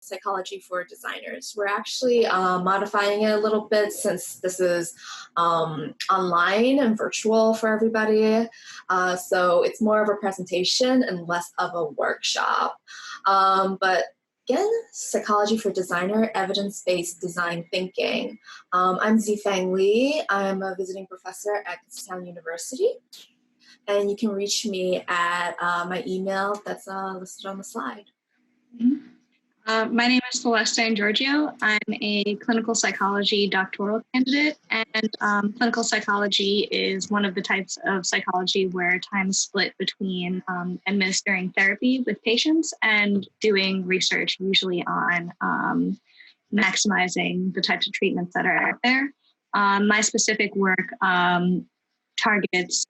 Psychology for Designers. We're actually modifying it a little bit since this is online and virtual for everybody. So it's more of a presentation and less of a workshop. But again, Psychology for Designer, Evidence-Based Design Thinking. I'm Zifeng Li. I'm a visiting professor at Kutztown University. And you can reach me at my email that's listed on the slide. Mm-hmm. My name is Celeste Giorgio. I'm a clinical psychology doctoral candidate, and clinical psychology is one of the types of psychology where time is split between administering therapy with patients and doing research, usually on maximizing the types of treatments that are out there. My specific work targets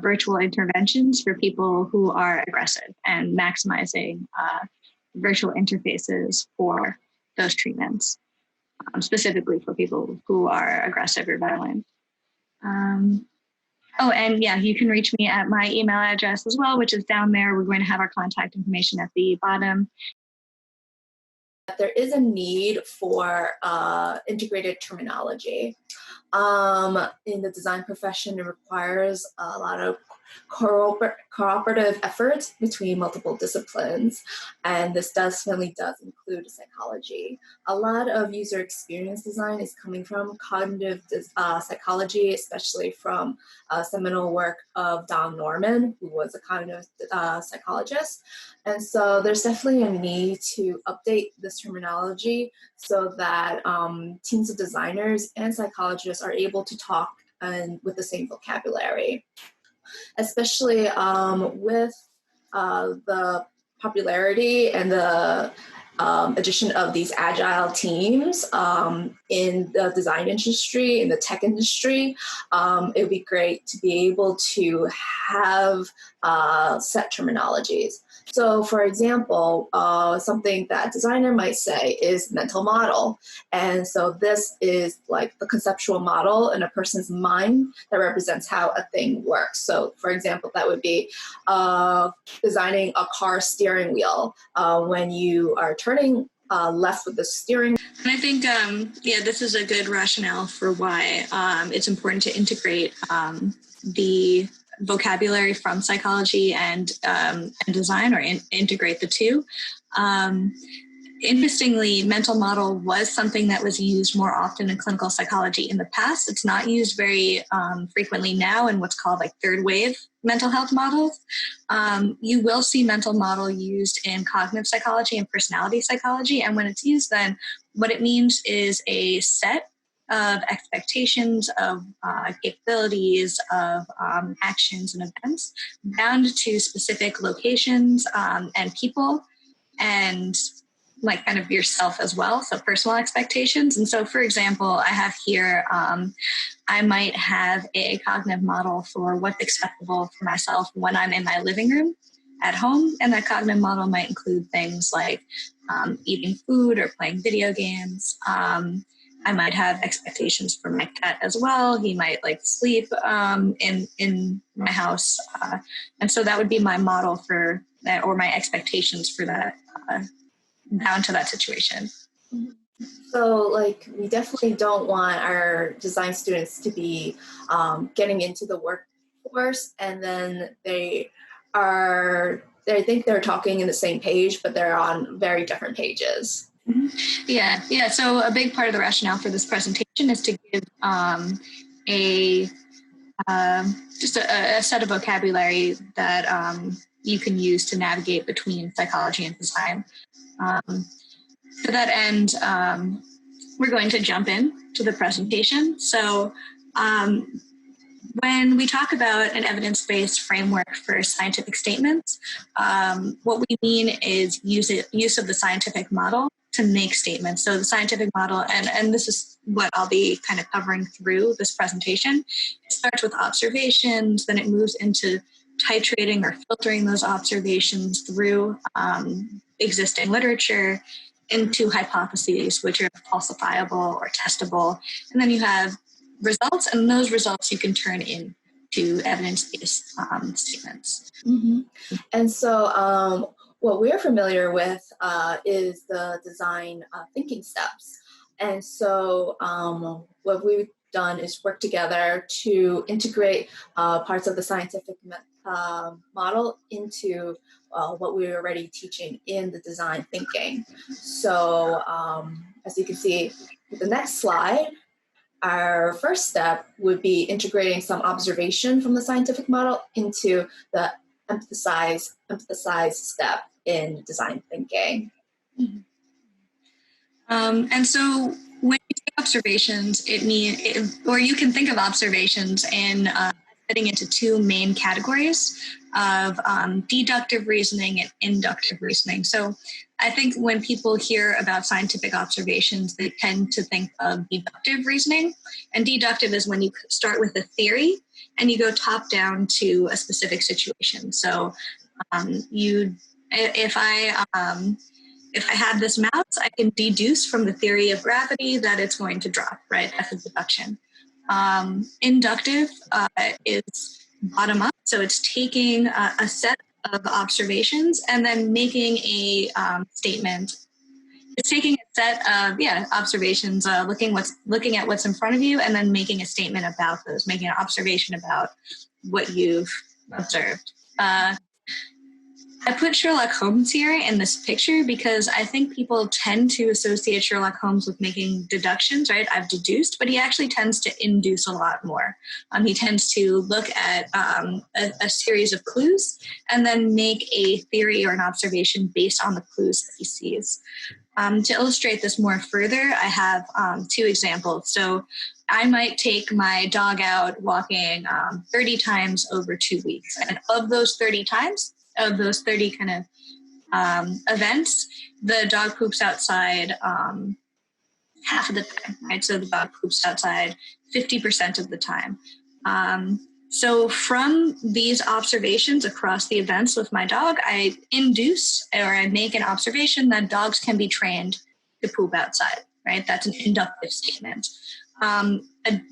virtual interventions for people who are aggressive and maximizing virtual interfaces for those treatments, specifically for people who are aggressive or violent. Oh, and yeah, you can reach me at my email address as well, which is down there. We're going to have our contact information at the bottom. There is a need for integrated terminology. In the design profession, it requires a lot of cooperative efforts between multiple disciplines, and this definitely does include psychology. A lot of user experience design is coming from cognitive psychology, especially from seminal work of Don Norman, who was a cognitive psychologist. And so there's definitely a need to update this terminology so that teams of designers and psychologists are able to talk with the same vocabulary. Especially with the popularity and the addition of these agile teams in the design industry, in the tech industry, it would be great to be able to have set terminologies. So for example, something that a designer might say is mental model. And so this is like the conceptual model in a person's mind that represents how a thing works. So for example, that would be designing a car steering wheel. When you are turning left with the steering. And I think, this is a good rationale for why it's important to integrate the vocabulary from psychology and design, or integrate the two. Interestingly, mental model was something that was used more often in clinical psychology in the past. It's not used very frequently now in what's called like third wave mental health models. You will see mental model used in cognitive psychology and personality psychology. And when it's used, then what it means is a set of expectations, of capabilities, of actions and events bound to specific locations and people, and like kind of yourself as well, so personal expectations. And so, for example, I have here, I might have a cognitive model for what's acceptable for myself when I'm in my living room at home, and that cognitive model might include things like eating food or playing video games. I might have expectations for my cat as well. He might like sleep in my house. And so that would be my model for that, or my expectations for that, down to that situation. So like, we definitely don't want our design students to be getting into the workforce and then they think they're talking in the same page, but they're on very different pages. Yeah. So a big part of the rationale for this presentation is to give just a set of vocabulary that you can use to navigate between psychology and design. To that end, we're going to jump in to the presentation. So when we talk about an evidence-based framework for scientific statements, what we mean is use of the scientific model to make statements. So the scientific model, and this is what I'll be kind of covering through this presentation, it starts with observations, then it moves into titrating or filtering those observations through existing literature into hypotheses, which are falsifiable or testable. And then you have results, and those results you can turn into evidence-based statements. Mm-hmm. And so what we're familiar with is the design thinking steps. And so what we've done is work together to integrate parts of the scientific model into what we were already teaching in the design thinking. So as you can see with the next slide, our first step would be integrating some observation from the scientific model into the emphasize step in design thinking. Mm-hmm. And so when you say observations, or you can think of observations in fitting into two main categories of deductive reasoning and inductive reasoning. So I think when people hear about scientific observations, they tend to think of deductive reasoning. And deductive is when you start with a theory and you go top down to a specific situation. So if I had this mouse, I can deduce from the theory of gravity that it's going to drop, right? That's a deduction. Inductive is bottom up. So it's taking a set of observations and then making a statement. It's taking a set of observations, looking at what's in front of you, and then making a statement about those, making an observation about what you've observed. I put Sherlock Holmes here in this picture because I think people tend to associate Sherlock Holmes with making deductions, right? I've deduced, but he actually tends to induce a lot more. He tends to look at a series of clues and then make a theory or an observation based on the clues that he sees. To illustrate this more further, I have two examples. So I might take my dog out walking 30 times over 2 weeks. And of those 30 times, of those 30 kind of events, the dog poops outside half of the time, right? So the dog poops outside 50% of the time. So from these observations across the events with my dog, I induce or I make an observation that dogs can be trained to poop outside, right? That's an inductive statement. A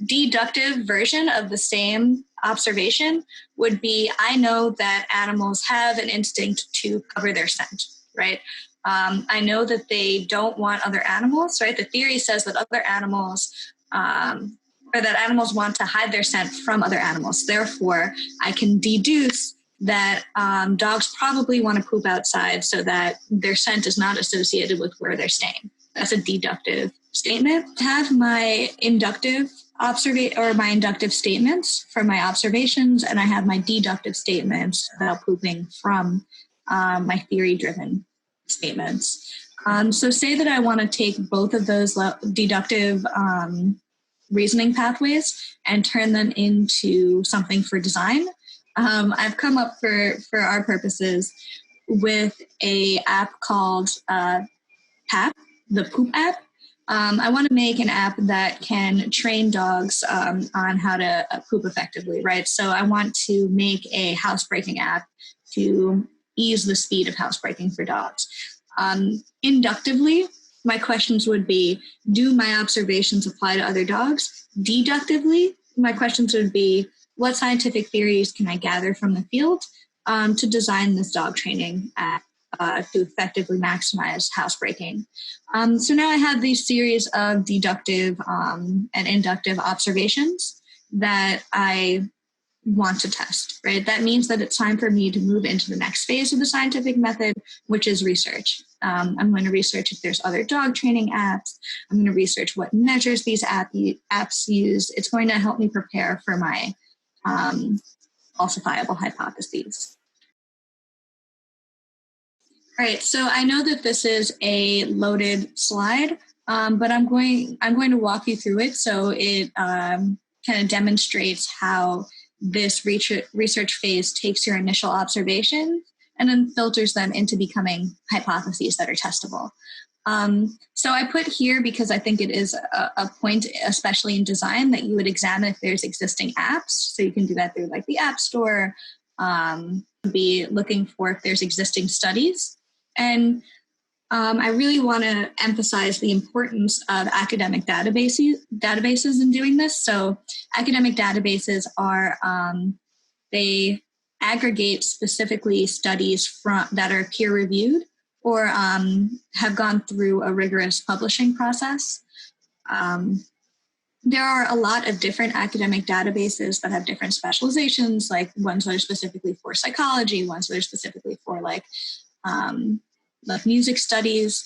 deductive version of the same observation would be, I know that animals have an instinct to cover their scent, right? I know that they don't want other animals, right? The theory says that other animals, or that animals want to hide their scent from other animals. Therefore, I can deduce that dogs probably want to poop outside so that their scent is not associated with where they're staying. That's a deductive statement. I have my inductive my inductive statements from my observations, and I have my deductive statements about pooping from my theory-driven statements. So say that I want to take both of those deductive reasoning pathways and turn them into something for design. I've come up for our purposes with a app called PAP, the Poop app. I want to make an app that can train dogs on how to poop effectively, right? So I want to make a housebreaking app to ease the speed of housebreaking for dogs. Inductively, my questions would be, do my observations apply to other dogs? Deductively, my questions would be, what scientific theories can I gather from the field to design this dog training app to effectively maximize housebreaking? So now I have these series of deductive and inductive observations that I want to test, right? That means that it's time for me to move into the next phase of the scientific method, which is research. I'm going to research if there's other dog training apps. I'm going to research what measures these apps use. It's going to help me prepare for my falsifiable hypotheses. All right, so I know that this is a loaded slide, but I'm going to walk you through it so it kind of demonstrates how this research phase takes your initial observation and then filters them into becoming hypotheses that are testable. So I put here, because I think it is a point, especially in design, that you would examine if there's existing apps. So you can do that through like the App Store, be looking for if there's existing studies. And I really want to emphasize the importance of academic databases in doing this. So academic databases are, they aggregate specifically studies that are peer-reviewed or have gone through a rigorous publishing process. There are a lot of different academic databases that have different specializations, like ones that are specifically for psychology, ones that are specifically for like music studies.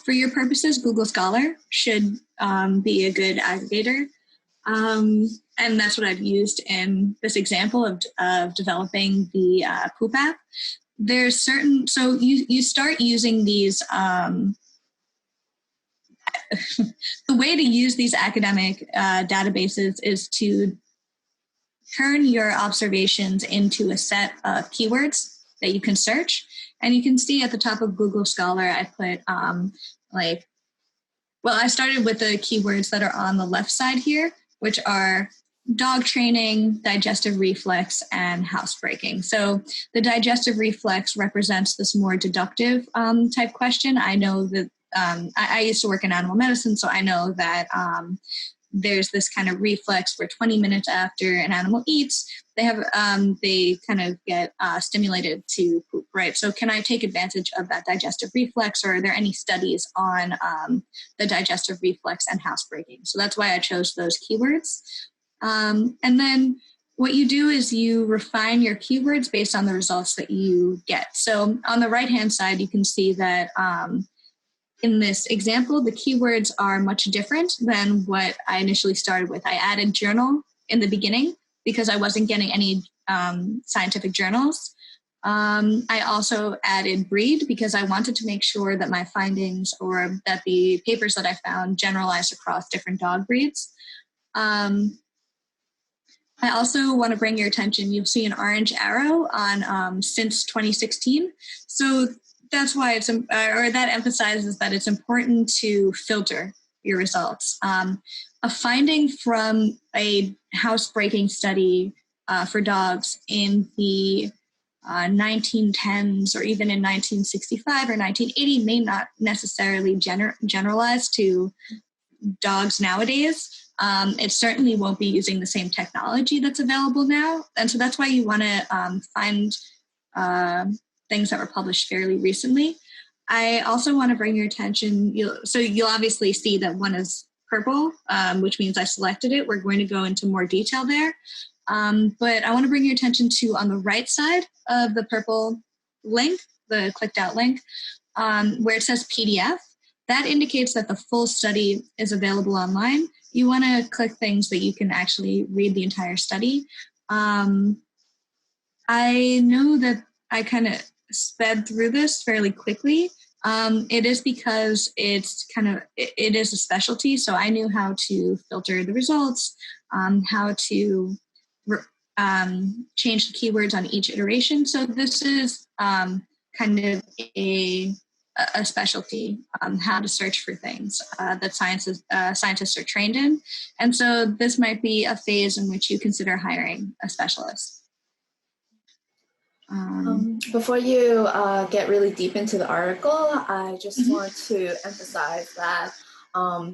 For your purposes, Google Scholar should be a good aggregator. And that's what I've used in this example of developing the Poop app. There's so you start using these, the way to use these academic databases is to turn your observations into a set of keywords that you can search. And you can see at the top of Google Scholar, I put I started with the keywords that are on the left side here, which are dog training, digestive reflex, and housebreaking. So the digestive reflex represents this more deductive type question. I know that I used to work in animal medicine, so I know that there's this kind of reflex where 20 minutes after an animal eats, they kind of get stimulated to poop, right? So can I take advantage of that digestive reflex, or are there any studies on the digestive reflex and housebreaking? So that's why I chose those keywords. And then what you do is you refine your keywords based on the results that you get. So on the right-hand side, you can see that in this example, the keywords are much different than what I initially started with. I added journal in the beginning because I wasn't getting any scientific journals. I also added breed because I wanted to make sure that my findings or that the papers that I found generalized across different dog breeds. I also want to bring your attention, you'll see an orange arrow on since 2016. So that's why that emphasizes that it's important to filter your results. A finding from a housebreaking study for dogs in the 1910s or even in 1965 or 1980 may not necessarily generalize to dogs nowadays. It certainly won't be using the same technology that's available now. And so that's why you want to find things that were published fairly recently. I also want to bring your attention, you'll obviously see that one is purple, which means I selected it. We're going to go into more detail there. But I want to bring your attention to on the right side of the purple link, the clicked out link, where it says PDF. That indicates that the full study is available online. You want to click things that you can actually read the entire study. I know that I kind of sped through this fairly quickly. It is because it is a specialty. So I knew how to filter the results, how to change the keywords on each iteration. So this is kind of a specialty, how to search for things that scientists are trained in. And so this might be a phase in which you consider hiring a specialist. Before you get really deep into the article, I just want to emphasize that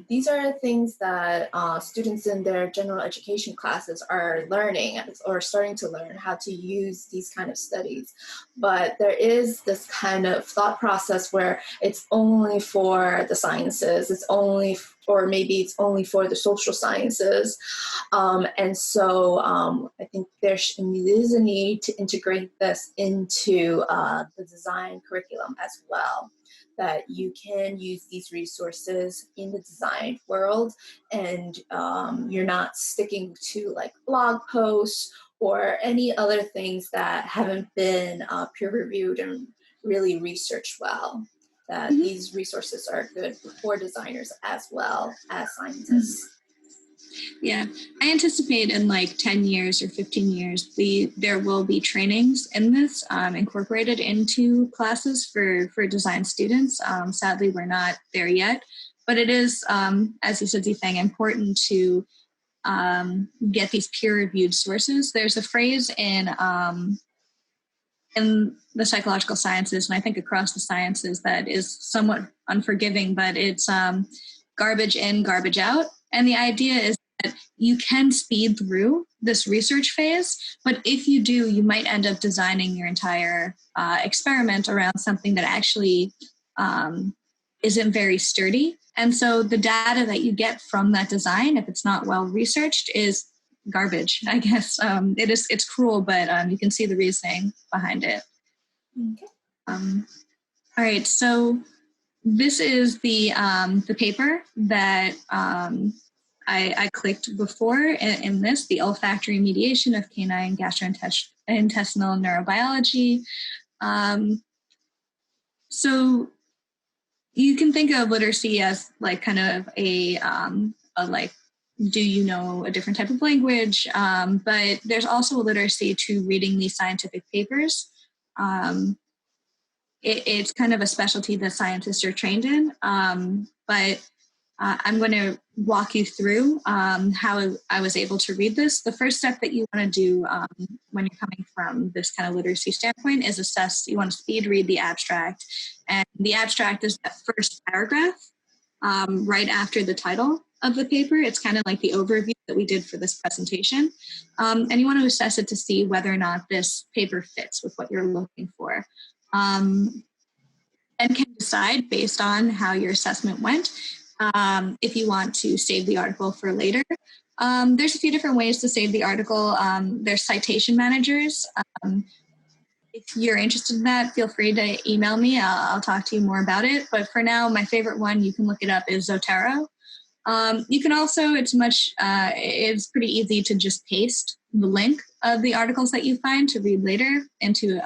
these are things that students in their general education classes are learning or starting to learn how to use these kind of studies. But there is this kind of thought process where it's only for the sciences, or maybe it's only for the social sciences. And so I think there is a need to integrate this into the design curriculum as well, that you can use these resources in the design world, and you're not sticking to like blog posts or any other things that haven't been peer-reviewed and really researched well. That these resources are good for designers as well as scientists. Yeah, I anticipate in like 10 years or 15 years, there will be trainings in this incorporated into classes for design students. Sadly, we're not there yet, but it is, as you said, Zifeng, important to get these peer-reviewed sources. There's a phrase in the psychological sciences, and I think across the sciences, that is somewhat unforgiving, but it's garbage in, garbage out. And the idea is that you can speed through this research phase, but if you do, you might end up designing your entire experiment around something that actually isn't very sturdy. And so the data that you get from that design, if it's not well researched, is garbage, I guess. It's cruel, but you can see the reasoning behind it. Okay. All right, so this is the paper that I clicked before in this, the olfactory mediation of canine gastrointestinal neurobiology. So you can think of literacy as like kind of a like, do you know a different type of language? But there's also a literacy to reading these scientific papers. It's kind of a specialty that scientists are trained in, but I'm going to walk you through how I was able to read this. The first step that you want to do when you're coming from this kind of literacy standpoint is assess, you want to speed read the abstract. And the abstract is that first paragraph right after the title of the paper. It's kind of like the overview that we did for this presentation. And you want to assess it to see whether or not this paper fits with what you're looking for. And can decide based on how your assessment went if you want to save the article for later. There's a few different ways to save the article. There's citation managers. If you're interested in that, feel free to email me. I'll talk to you more about it. But for now, my favorite one, you can look it up, is Zotero. You can also, it's pretty easy to just paste the link of the articles that you find to read later into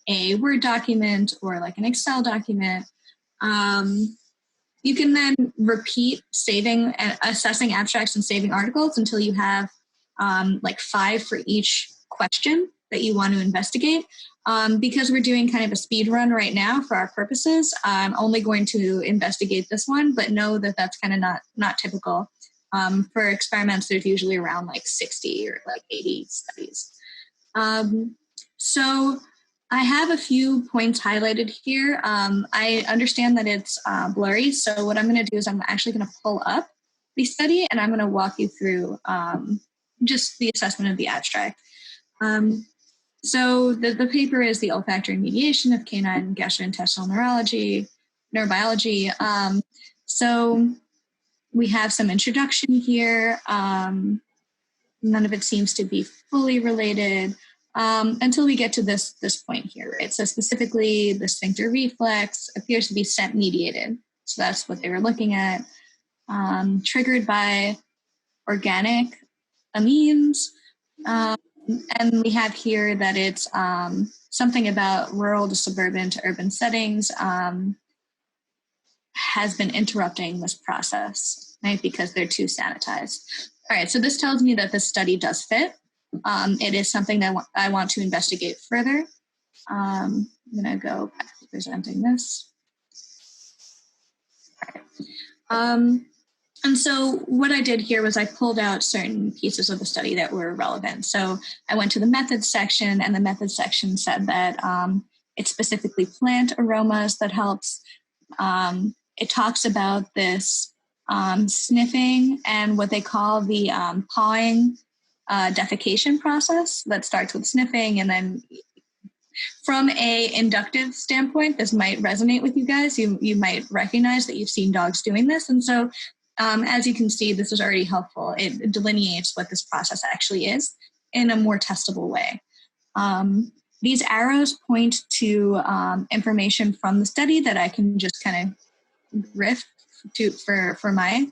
a Word document or like an Excel document. You can then repeat assessing abstracts and saving articles until you have like 5 for each question that you want to investigate. Because we're doing kind of a speed run right now for our purposes, I'm only going to investigate this one, but know that that's kind of not typical. For experiments, there's usually around like 60 or like 80 studies. So I have a few points highlighted here. I understand that it's blurry, so what I'm going to do is I'm actually going to pull up the study and I'm going to walk you through just the assessment of the abstract. So the paper is the olfactory mediation of canine gastrointestinal neurobiology. So we have some introduction here. None of it seems to be fully related until we get to this point here, right? So specifically, the sphincter reflex appears to be scent mediated. So that's what they were looking at. Triggered by organic amines. And we have here that it's something about rural to suburban to urban settings has been interrupting this process, right? Because they're too sanitized. All right, so this tells me that this study does fit. It is something that I want to investigate further. I'm gonna go back to presenting this. All right. And so what I did here was I pulled out certain pieces of the study that were relevant. So I went to the methods section, and the methods section said that it's specifically plant aromas that helps. It talks about this sniffing and what they call the pawing defecation process that starts with sniffing. And then from a inductive standpoint, this might resonate with you guys. You might recognize that you've seen dogs doing this. And so as you can see, this is already helpful. It delineates what this process actually is in a more testable way. These arrows point to information from the study that I can just kind of riff for my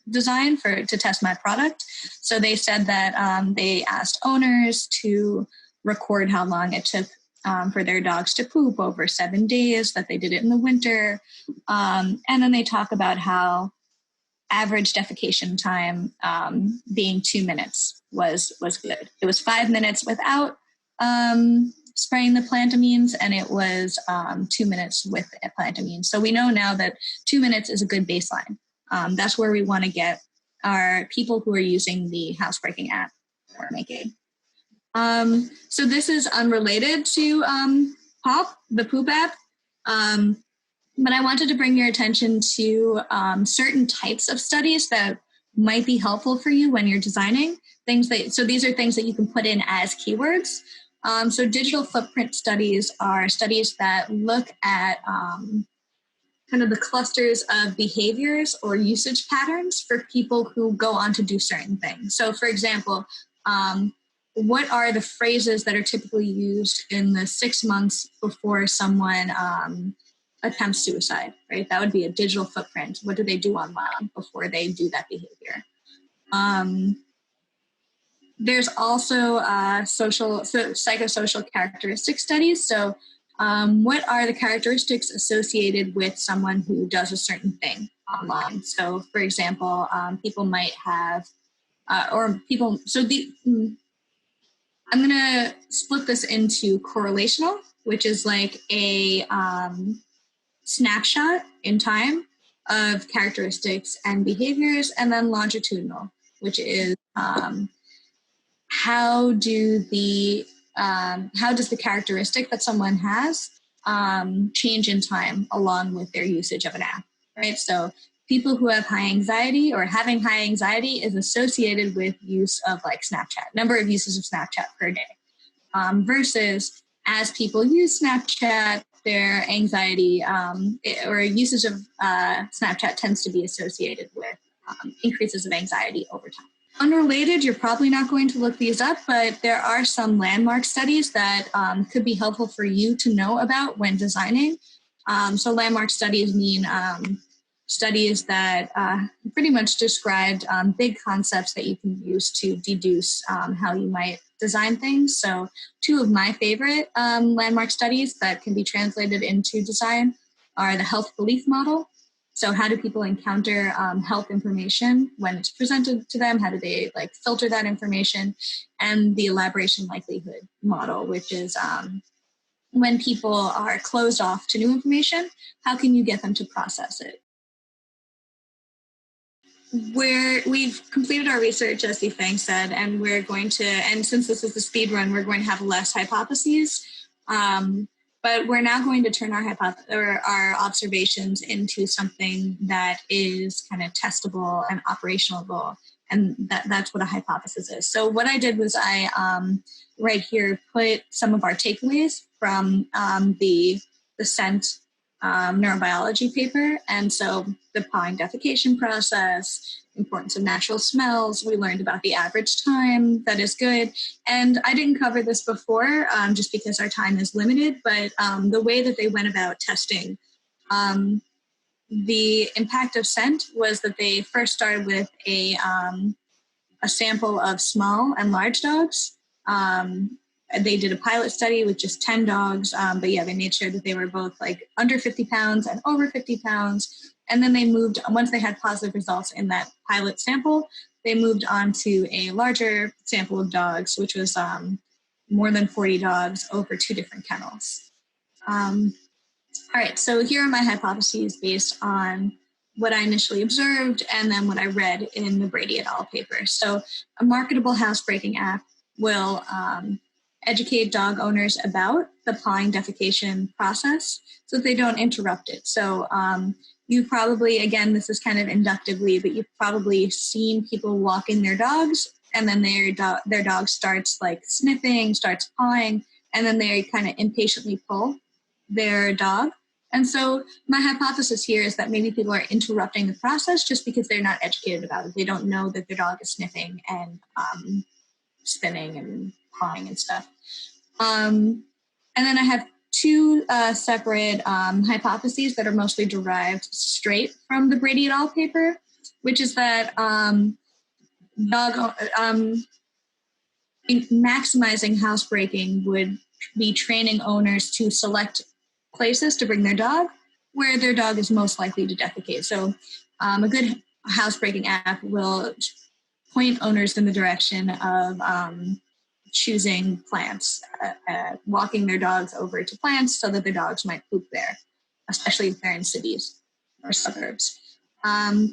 design to test my product. So they said that they asked owners to record how long it took for their dogs to poop over 7 days, that they did it in the winter. And then they talk about how average defecation time being 2 minutes was good. It was 5 minutes without spraying the plantamines, and it was 2 minutes with plantamines. So we know now that 2 minutes is a good baseline. That's where we want to get our people who are using the housebreaking app we're making. So this is unrelated to POP, the poop app. But I wanted to bring your attention to certain types of studies that might be helpful for you when you're designing things so these are things that you can put in as keywords. So digital footprint studies are studies that look at kind of the clusters of behaviors or usage patterns for people who go on to do certain things. So for example, what are the phrases that are typically used in the 6 months before someone attempts suicide, right? That would be a digital footprint. What do they do online before they do that behavior? There's also psychosocial characteristic studies. So what are the characteristics associated with someone who does a certain thing online? So for example, people might have, I'm going to split this into correlational, which is like a snapshot in time of characteristics and behaviors, and then longitudinal, which is how does the characteristic that someone has change in time along with their usage of an app, right? So people who have high anxiety or having high anxiety is associated with use of like Snapchat, number of uses of Snapchat per day, versus as people use Snapchat, their anxiety or usage of Snapchat tends to be associated with increases of anxiety over time. Unrelated, you're probably not going to look these up, but there are some landmark studies that could be helpful for you to know about when designing. So landmark studies mean studies that pretty much described big concepts that you can use to deduce how you might design things. So two of my favorite landmark studies that can be translated into design are the health belief model. So how do people encounter health information when it's presented to them? How do they like filter that information? And the elaboration likelihood model, which is when people are closed off to new information, how can you get them to process it? We've completed our research, as Fang said, and we're going to, and since this is the speed run, we're going to have less hypotheses. But we're now going to turn our observations into something that is kind of testable and operationable, and that's what a hypothesis is. So what I did was I right here put some of our takeaways from the Cont neurobiology paper, and so the pawing defecation process, importance of natural smells. We learned about the average time that is good. And I didn't cover this before just because our time is limited, but the way that they went about testing the impact of scent was that they first started with a sample of small and large dogs. They did a pilot study with just 10 dogs, but yeah, they made sure that they were both like under 50 pounds and over 50 pounds. And then they moved, once they had positive results in that pilot sample, they moved on to a larger sample of dogs, which was more than 40 dogs over 2 different kennels. All right, so here are my hypotheses based on what I initially observed and then what I read in the Brady et al. Paper. So a marketable housebreaking app will educate dog owners about the pawing defecation process so that they don't interrupt it. So you probably, again, this is kind of inductively, but you've probably seen people walking their dogs and then their dog starts like sniffing, starts pawing, and then they kind of impatiently pull their dog. And so my hypothesis here is that maybe people are interrupting the process just because they're not educated about it. They don't know that their dog is sniffing and spinning and pawing and stuff. And then I have 2 separate hypotheses that are mostly derived straight from the Brady et al. Paper, which is that maximizing housebreaking would be training owners to select places to bring their dog where their dog is most likely to defecate. So a good housebreaking app will point owners in the direction of choosing plants, walking their dogs over to plants so that their dogs might poop there, especially if they're in cities or suburbs. A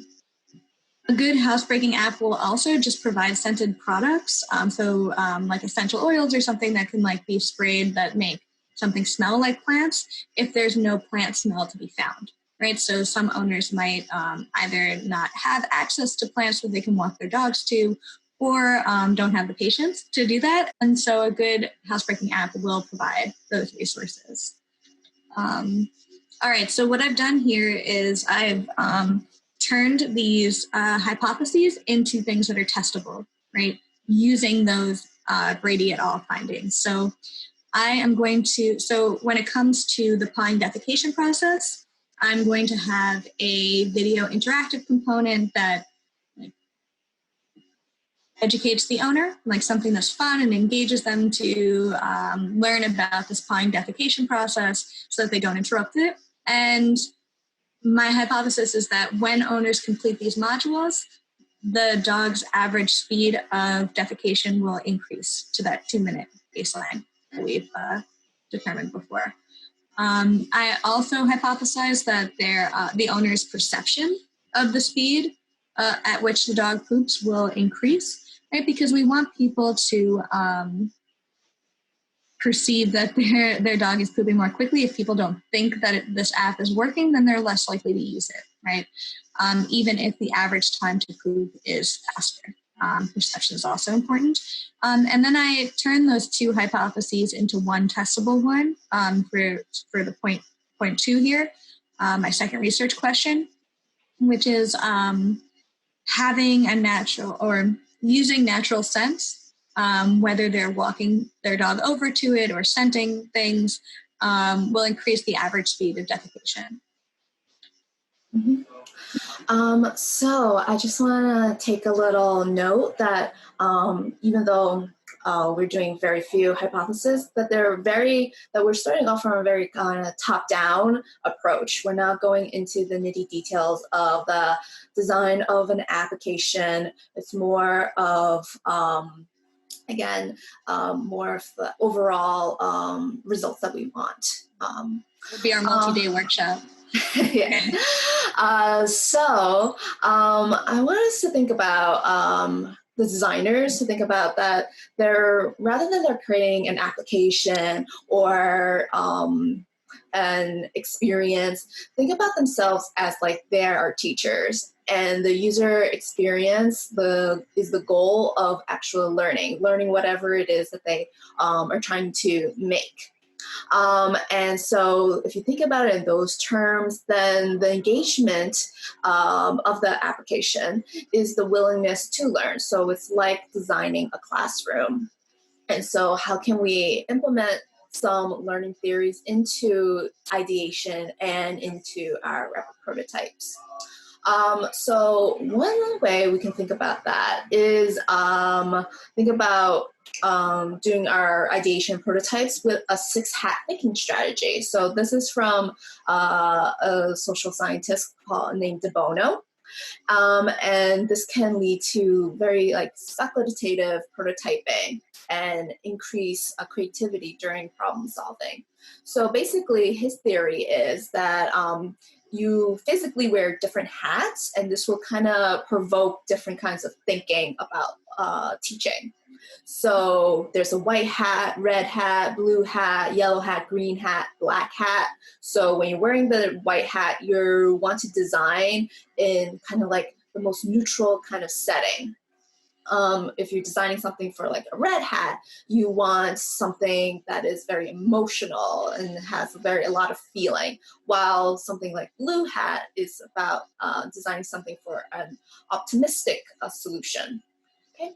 good housebreaking app will also just provide scented products. Like essential oils or something that can like be sprayed that make something smell like plants if there's no plant smell to be found, right? So some owners might either not have access to plants where they can walk their dogs to, or don't have the patience to do that. And so a good housebreaking app will provide those resources. All right, so what I've done here is I've turned these hypotheses into things that are testable, right? Using those Brady et al. Findings. So I am going to, so when it comes to the pawing defecation process, I'm going to have a video interactive component that educates the owner, like something that's fun and engages them to learn about this pawing defecation process so that they don't interrupt it. And my hypothesis is that when owners complete these modules, the dog's average speed of defecation will increase to that 2-minute baseline that we've determined before. I also hypothesize that the owner's perception of the speed at which the dog poops will increase, right? Because we want people to perceive that their dog is pooping more quickly. If people don't think that this app is working, then they're less likely to use it, right? Even if the average time to poop is faster. Perception is also important. And then I turn those two hypotheses into one testable one for the point 2 here, my second research question, which is having a natural or using natural sense, whether they're walking their dog over to it or scenting things, will increase the average speed of defecation. Mm-hmm. So I just want to take a little note that even though we're doing very few hypotheses, that we're starting off from a very kind of top-down approach. We're not going into the nitty details of the design of an application. It's more of again, more of the overall results that we want. It'll be our multi-day workshop. Yeah. So I want us to think about the designers to think about that rather than they're creating an application or an experience, think about themselves as like they're our teachers. And the user experience is the goal of actual learning whatever it is that they are trying to make. And so if you think about it in those terms, then the engagement of the application is the willingness to learn. So it's like designing a classroom. And so how can we implement some learning theories into ideation and into our prototypes? So one way we can think about that is think about doing our ideation prototypes with a 6-hat thinking strategy. So this is from a social scientist named De Bono. And this can lead to very speculative prototyping and increase creativity during problem solving. So basically his theory is that you physically wear different hats, and this will kind of provoke different kinds of thinking about teaching. So there's a white hat, red hat, blue hat, yellow hat, green hat, black hat. So when you're wearing the white hat, you want to design in kind of like the most neutral kind of setting. If you're designing something for like a red hat, you want something that is very emotional and has a lot of feeling, while something like blue hat is about designing something for an optimistic solution. Okay.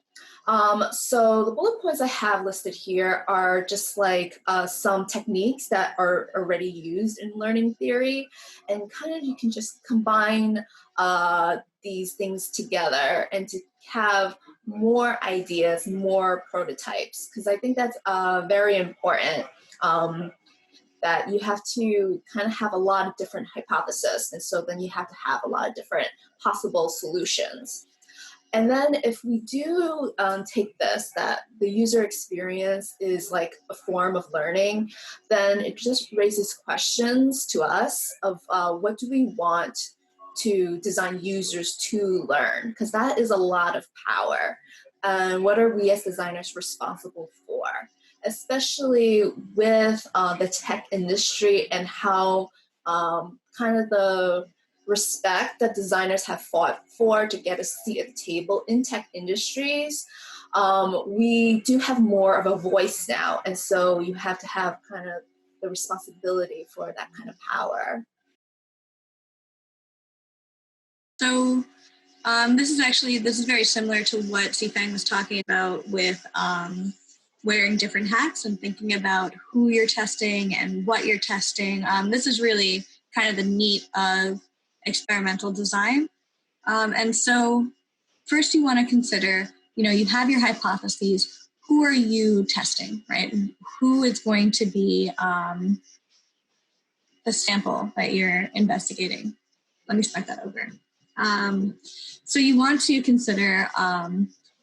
So the bullet points I have listed here are just like some techniques that are already used in learning theory, and kind of you can just combine these things together and to have more ideas, more prototypes, because I think that's very important. That you have to kind of have a lot of different hypotheses, and so then you have to have a lot of different possible solutions. And then if we do take this, that the user experience is like a form of learning, then it just raises questions to us of what do we want to design users to learn? Because that is a lot of power. And what are we as designers responsible for? Especially with the tech industry and how kind of the respect that designers have fought for to get a seat at the table in tech industries, we do have more of a voice now. And so you have to have kind of the responsibility for that kind of power. So this is very similar to what Sifang was talking about with wearing different hats and thinking about who you're testing and what you're testing. This is really kind of the meat of experimental design. And so first you want to consider, you have your hypotheses. Who are you testing, right? Who is going to be the sample that you're investigating? Let me start that over. So you want to consider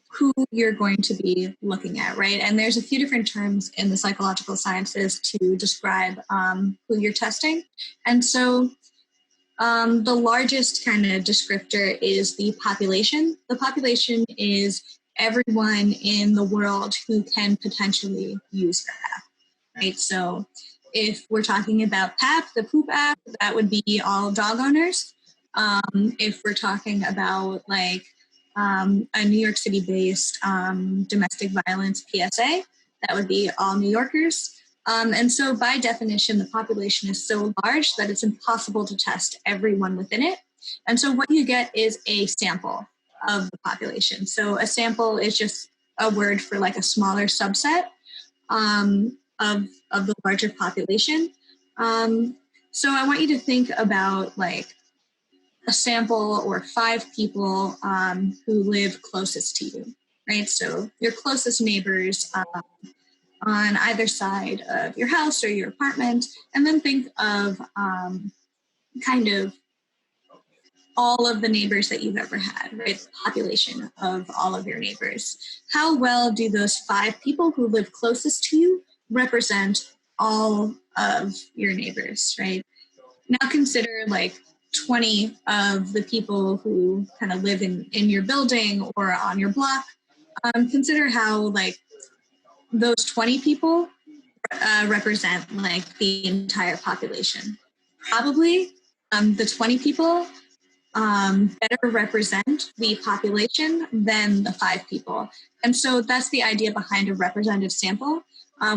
who you're going to be looking at, right? And there's a few different terms in the psychological sciences to describe who you're testing. And so the largest kind of descriptor is the population. The population is everyone in the world who can potentially use your app, right? So if we're talking about PAP, the poop app, that would be all dog owners. If we're talking about like a New York City-based domestic violence PSA, that would be all New Yorkers. And so by definition, the population is so large that it's impossible to test everyone within it. And so what you get is a sample of the population. So a sample is just a word for like a smaller subset of the larger population. So I want you to think about like a sample or 5 people who live closest to you, right? So your closest neighbors on either side of your house or your apartment, and then think of kind of all of the neighbors that you've ever had, right? The population of all of your neighbors. How well do those 5 people who live closest to you represent all of your neighbors, right? Now consider like 20 of the people who kind of live in your building or on your block. Consider how like those 20 people represent like the entire population. Probably the 20 people better represent the population than the 5 people. And so that's the idea behind a representative sample.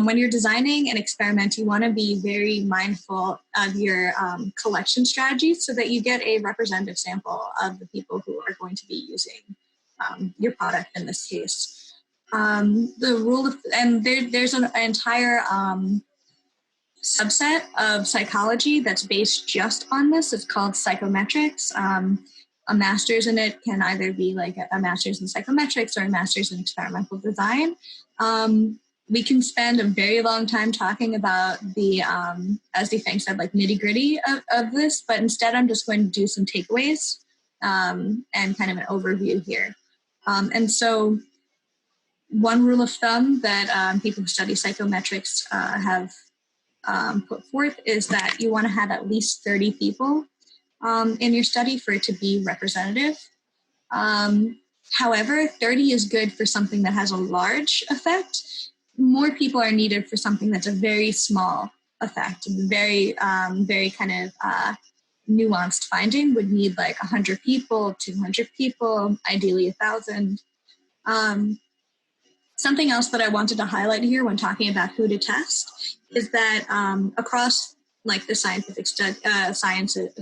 When you're designing an experiment, you want to be very mindful of your collection strategies so that you get a representative sample of the people who are going to be using your product in this case. The rule of, and there's an entire subset of psychology that's based just on this. It's called psychometrics. A master's in it can either be like a master's in psychometrics or a master's in experimental design. We can spend a very long time talking about the, as Feng said, like nitty gritty of this, but instead I'm just going to do some takeaways and kind of an overview here. And so one rule of thumb that people who study psychometrics have put forth is that you want to have at least 30 people in your study for it to be representative. However, 30 is good for something that has a large effect. More people are needed for something that's a very small effect. Very, very kind of nuanced finding would need like 100 people, 200 people, ideally 1,000. Something else that I wanted to highlight here when talking about who to test is that across like the scientific sciences,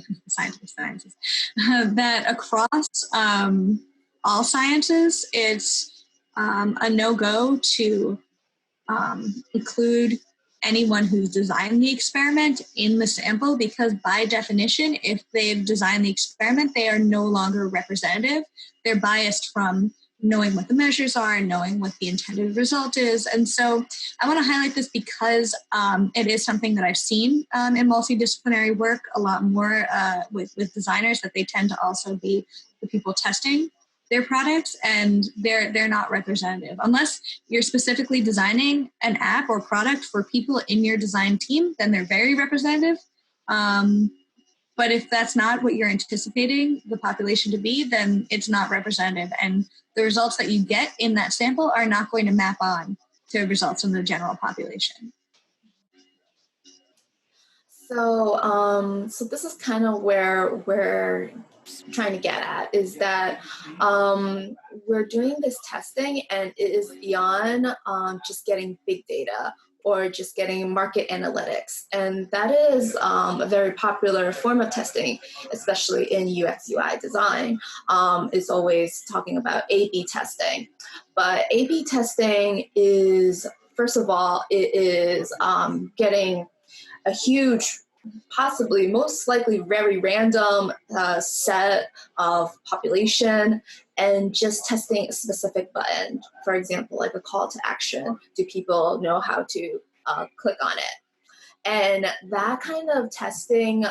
that across all sciences, it's a no-go to include anyone who's designed the experiment in the sample, because by definition, if they've designed the experiment, they are no longer representative. They're biased from knowing what the measures are, knowing what the intended result is. And so I want to highlight this because it is something that I've seen in multidisciplinary work a lot more with designers, that they tend to also be the people testing their products, and they're not representative. Unless you're specifically designing an app or product for people in your design team, then they're very representative. But if that's not what you're anticipating the population to be, then it's not representative. And the results that you get in that sample are not going to map on to results in the general population. So this is kind of where we're trying to get at, is that we're doing this testing and it is beyond just getting big data or just getting market analytics. And that is a very popular form of testing, especially in UX UI design, is always talking about A/B testing. But A/B testing is, first of all, it is getting a huge, possibly most likely very random set of population and just testing a specific button. For example, like a call to action. Do people know how to click on it? And that kind of testing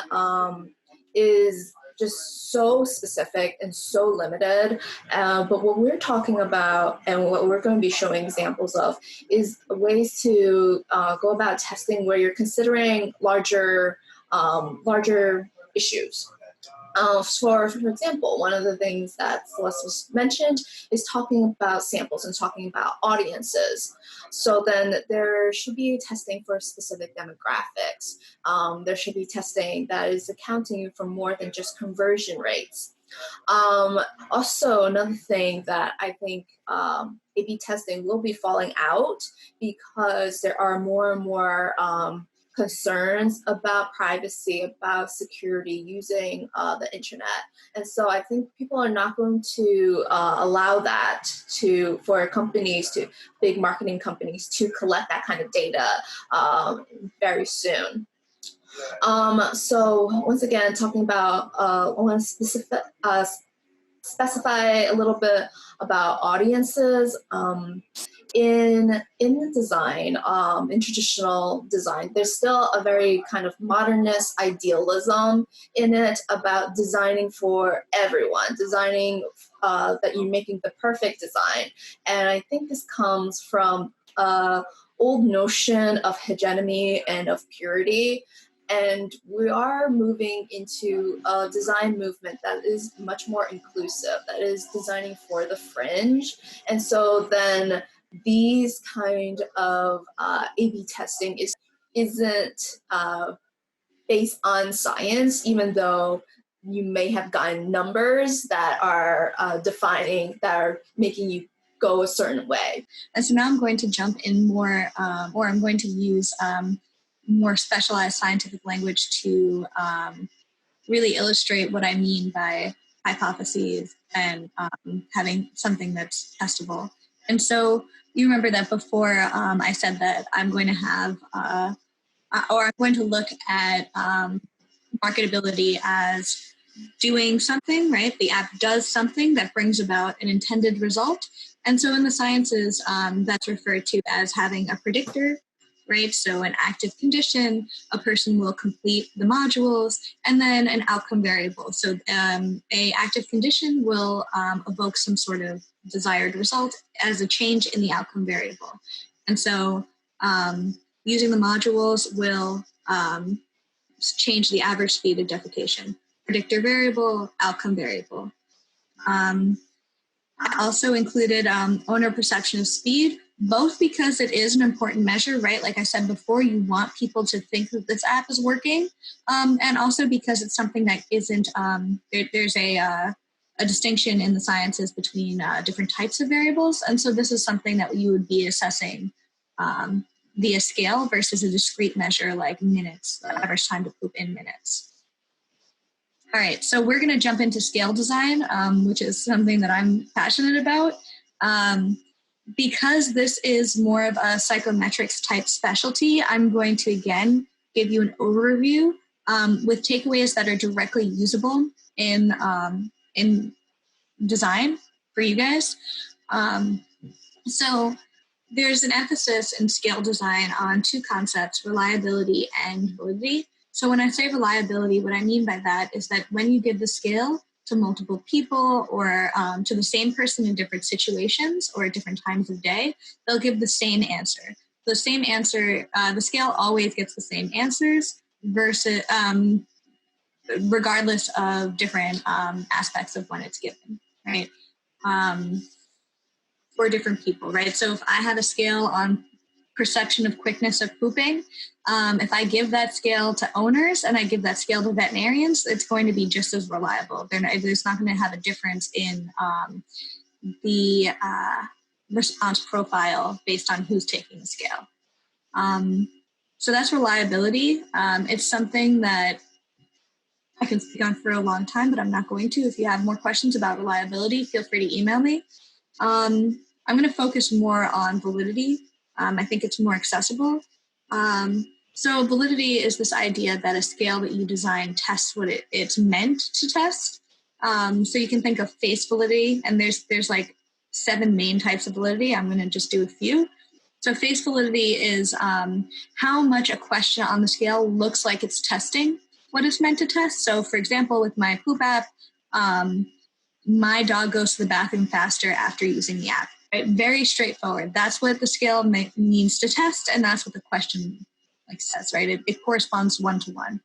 is just so specific and so limited. But what we're talking about and what we're going to be showing examples of is ways to go about testing where you're considering larger issues. For example, one of the things that Celeste was mentioned is talking about samples and talking about audiences. So then there should be testing for specific demographics. There should be testing that is accounting for more than just conversion rates. Also, another thing that I think A/B testing will be falling out because there are more and more concerns about privacy, about security using the internet. And so I think people are not going to allow that for companies, to big marketing companies, to collect that kind of data very soon. So once again, talking about, I want to specify a little bit about audiences. In the design, in traditional design, there's still a very kind of modernist idealism in it about designing for everyone, designing that you're making the perfect design. And I think this comes from old notion of hegemony and of purity. And we are moving into a design movement that is much more inclusive, that is designing for the fringe. And so then these kind of A/B testing isn't based on science, even though you may have gotten numbers that are defining, that are making you go a certain way. And so now I'm going to jump in more, or I'm going to use more specialized scientific language to really illustrate what I mean by hypotheses and having something that's testable. And so you remember that before I said that I'm going to have, or I'm going to look at marketability as doing something, right? The app does something that brings about an intended result. And so in the sciences, that's referred to as having a predictor, right? So an active condition, a person will complete the modules, and then an outcome variable. So a active condition will evoke some sort of desired result as a change in the outcome variable. And so using the modules will change the average speed of defecation. Predictor variable, outcome variable. I also included owner perception of speed, both because it is an important measure, right? Like I said before, you want people to think that this app is working, and also because it's something that isn't, there's a distinction in the sciences between different types of variables. And so this is something that you would be assessing via scale versus a discrete measure like minutes, the average time to poop in minutes. All right, so we're going to jump into scale design, which is something that I'm passionate about. Because this is more of a psychometrics type specialty, I'm going to, again, give you an overview with takeaways that are directly usable in design for you guys. So there's an emphasis in scale design on two concepts, reliability and validity. So when I say reliability, what I mean by that is that when you give the scale to multiple people or to the same person in different situations or at different times of day, they'll give the same answer. The same answer, the scale always gets the same answers versus regardless of different aspects of when it's given, right? For different people, right? So if I had a scale on perception of quickness of pooping. If I give that scale to owners and I give that scale to veterinarians, it's going to be just as reliable. There's not going to have a difference in the response profile based on who's taking the scale. So that's reliability. It's something that I can speak on for a long time, but I'm not going to. If you have more questions about reliability, feel free to email me. I'm going to focus more on validity. I think it's more accessible. So validity is this idea that a scale that you design tests what it's meant to test. So you can think of face validity, and there's like 7 main types of validity. I'm going to just do a few. So face validity is how much a question on the scale looks like it's testing what it's meant to test. So for example, with my poop app, my dog goes to the bathroom faster after using the app. Right? Very straightforward. That's what the scale means to test, and that's what the question says, right? It corresponds one-to-one.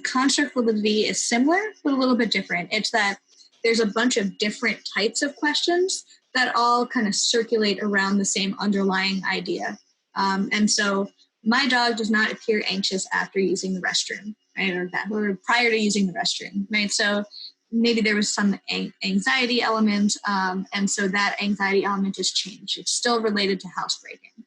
Construct validity is similar, but a little bit different. It's that there's a bunch of different types of questions that all kind of circulate around the same underlying idea. And so my dog does not appear anxious after using the restroom, right? Or prior to using the restroom, right? So maybe there was some anxiety element, and so that anxiety element has changed. It's still related to housebreaking.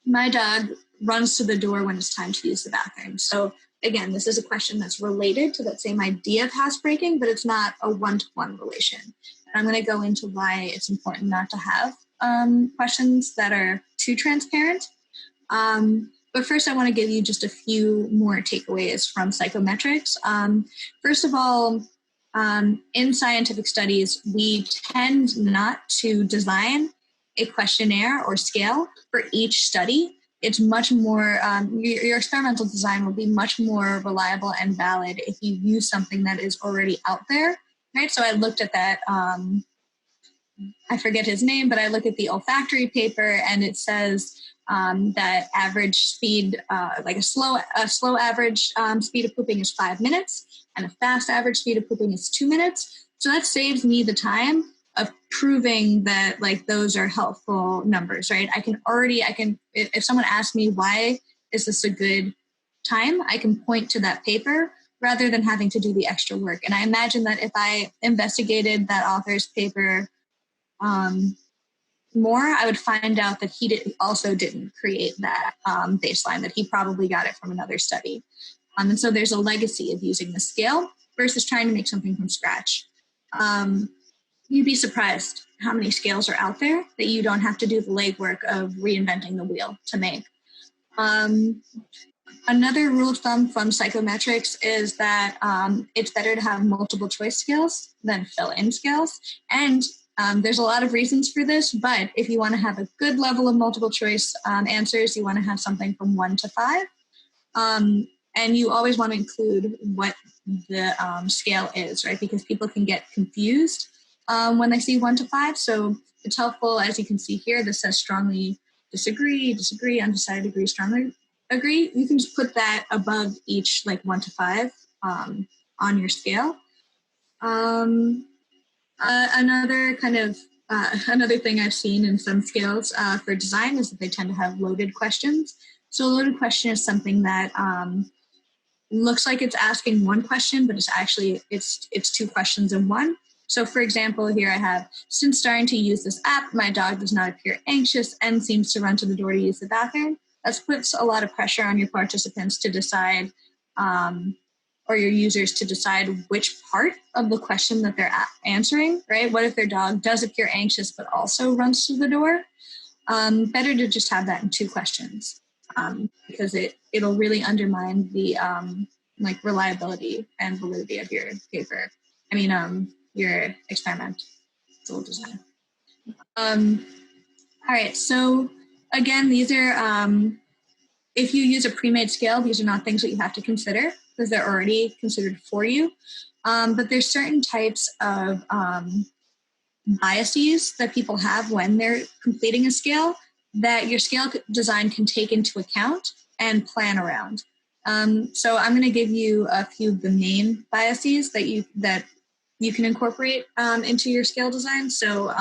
My dog runs to the door when it's time to use the bathroom. So again, this is a question that's related to that same idea of housebreaking, but it's not a one-to-one relation. And I'm going to go into why it's important not to have questions that are too transparent. But first, I want to give you just a few more takeaways from psychometrics. First of all, in scientific studies, we tend not to design a questionnaire or scale for each study. It's much more, your experimental design will be much more reliable and valid if you use something that is already out there, right? So I looked at that, I forget his name, but I look at the olfactory paper, and it says that average speed, like a slow average speed of pooping is 5 minutes, and a fast average speed of pooping is 2 minutes. So that saves me the time of proving that those are helpful numbers, right? I can, if someone asks me why is this a good time, I can point to that paper rather than having to do the extra work. And I imagine that if I investigated that author's paper more, I would find out that he also didn't create that baseline, that he probably got it from another study. And so there's a legacy of using the scale versus trying to make something from scratch. You'd be surprised how many scales are out there that you don't have to do the legwork of reinventing the wheel to make. Another rule of thumb from psychometrics is that it's better to have multiple choice scales than fill-in scales. And there's a lot of reasons for this, but if you want to have a good level of multiple choice answers, you want to have something from 1 to 5. And you always want to include what the scale is, right? Because people can get confused when they see 1 to 5. So it's helpful, as you can see here, this says strongly disagree, undecided, agree, strongly agree. You can just put that above each 1 to 5 on your scale. Another thing I've seen in some scales for design is that they tend to have loaded questions. So a loaded question is something that looks like it's asking one question, but it's 2 questions in one. So for example, here I have, since starting to use this app, my dog does not appear anxious and seems to run to the door to use the bathroom. That puts a lot of pressure on your participants to decide, or your users to decide which part of the question that they're answering, right? What if their dog does appear anxious but also runs to the door? Better to just have that in 2 questions, because it'll really undermine the reliability and validity of your paper. Your experimental design. All right, so again, these are, if you use a pre-made scale, these are not things that you have to consider because they're already considered for you. But there's certain types of biases that people have when they're completing a scale that your scale design can take into account and plan around. So I'm going to give you a few of the main biases that you can incorporate into your scale design. So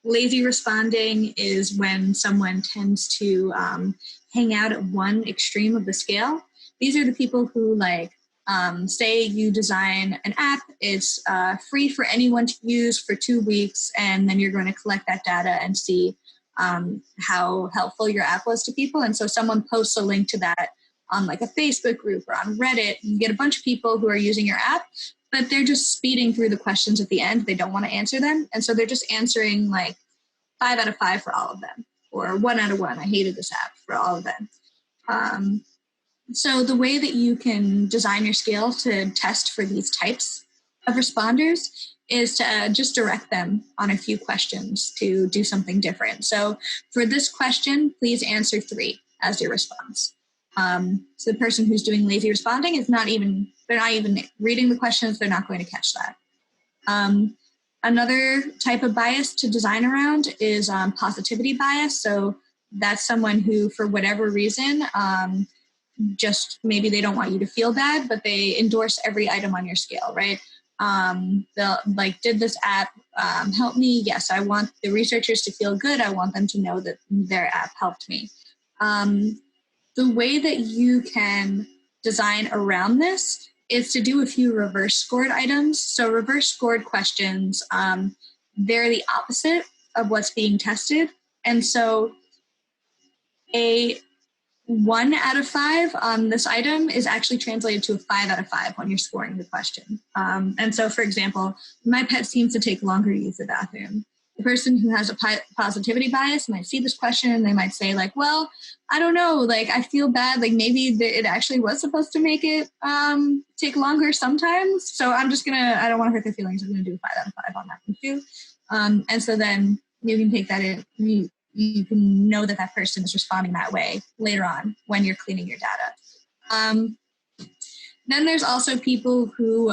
lazy responding is when someone tends to hang out at one extreme of the scale. These are the people who like, say you design an app, it's free for anyone to use for 2 weeks, and then you're going to collect that data and see how helpful your app was to people. And so someone posts a link to that on like a Facebook group or on Reddit. You get a bunch of people who are using your app, but they're just speeding through the questions at the end. They don't want to answer them. And so they're just answering like 5 out of 5 for all of them, or 1 out of 1. I hated this app for all of them. So the way that you can design your scale to test for these types of responders is to just direct them on a few questions to do something different. So for this question, please answer 3 as your response. So the person who's doing lazy responding is they're not even reading the questions, they're not going to catch that. Another type of bias to design around is positivity bias. So that's someone who, for whatever reason, just maybe they don't want you to feel bad, but they endorse every item on your scale, right? They'll like, did this app help me? Yes, I want the researchers to feel good. I want them to know that their app helped me. The way that you can design around this is to do a few reverse scored items. So reverse scored questions, they're the opposite of what's being tested. And so a 1 out of 5 on this item is actually translated to a 5 out of 5 when you're scoring the question. And so, for example, my pet seems to take longer to use the bathroom. The person who has a positivity bias might see this question and they might say like, well, I don't know, like I feel bad, like maybe it actually was supposed to make it take longer sometimes. So I don't want to hurt their feelings. I'm going to do a 5 out of 5 on that one too. And so then you can take that in, you can know that person is responding that way later on when you're cleaning your data. Then there's also people who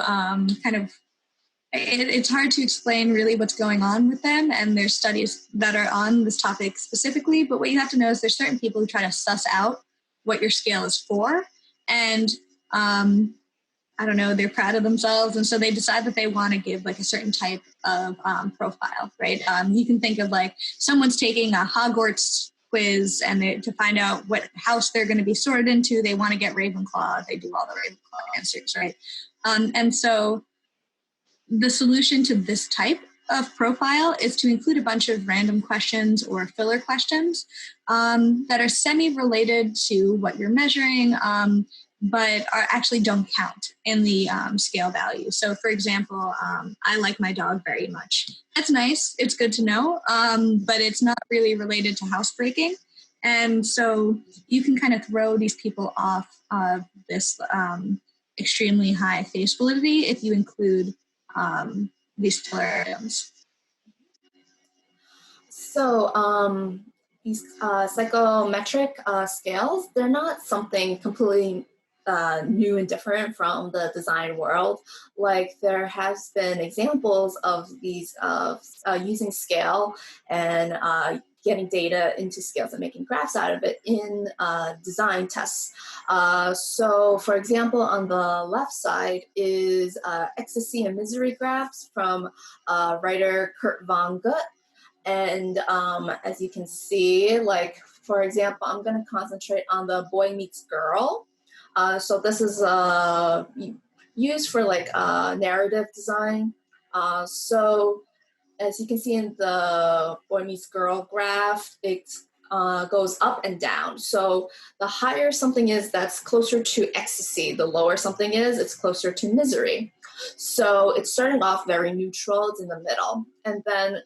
it's hard to explain really what's going on with them, and there's studies that are on this topic specifically, but what you have to know is there's certain people who try to suss out what your scale is for, and I don't know, they're proud of themselves, and so they decide that they want to give like a certain type of profile, right? You can think of like someone's taking a Hogwarts quiz, and to find out what house they're going to be sorted into, they want to get Ravenclaw. They do all the Ravenclaw answers, right? And so the solution to this type of profile is to include a bunch of random questions or filler questions that are semi-related to what you're measuring, but actually don't count in the scale value. So for example, I like my dog very much. That's nice, it's good to know, but it's not really related to housebreaking. And so you can kind of throw these people off of this extremely high face validity if you include these filler items. So these psychometric scales, they're not something completely new and different from the design world. Like there has been examples of these using scale and getting data into scales and making graphs out of it in design tests. So for example, on the left side is ecstasy and misery graphs from writer Kurt von Gut. And as you can see, like, for example, I'm going to concentrate on the boy meets girl. So this is used for like narrative design. So as you can see in the boy meets girl graph, it goes up and down. So the higher something is, that's closer to ecstasy. The lower something is, it's closer to misery. So it's starting off very neutral, it's in the middle. And then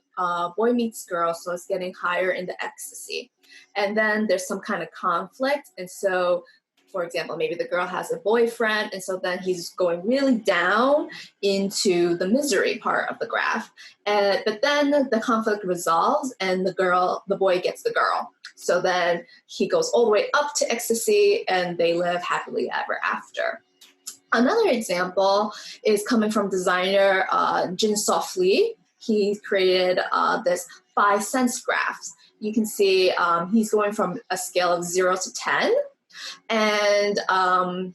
boy meets girl, so it's getting higher in the ecstasy. And then there's some kind of conflict. And so, for example, maybe the girl has a boyfriend, and so then he's going really down into the misery part of the graph. But then the conflict resolves and the boy gets the girl. So then he goes all the way up to ecstasy and they live happily ever after. Another example is coming from designer Jin-Soft Lee. He created this 5 sense graphs. You can see he's going from a scale of 0 to 10. And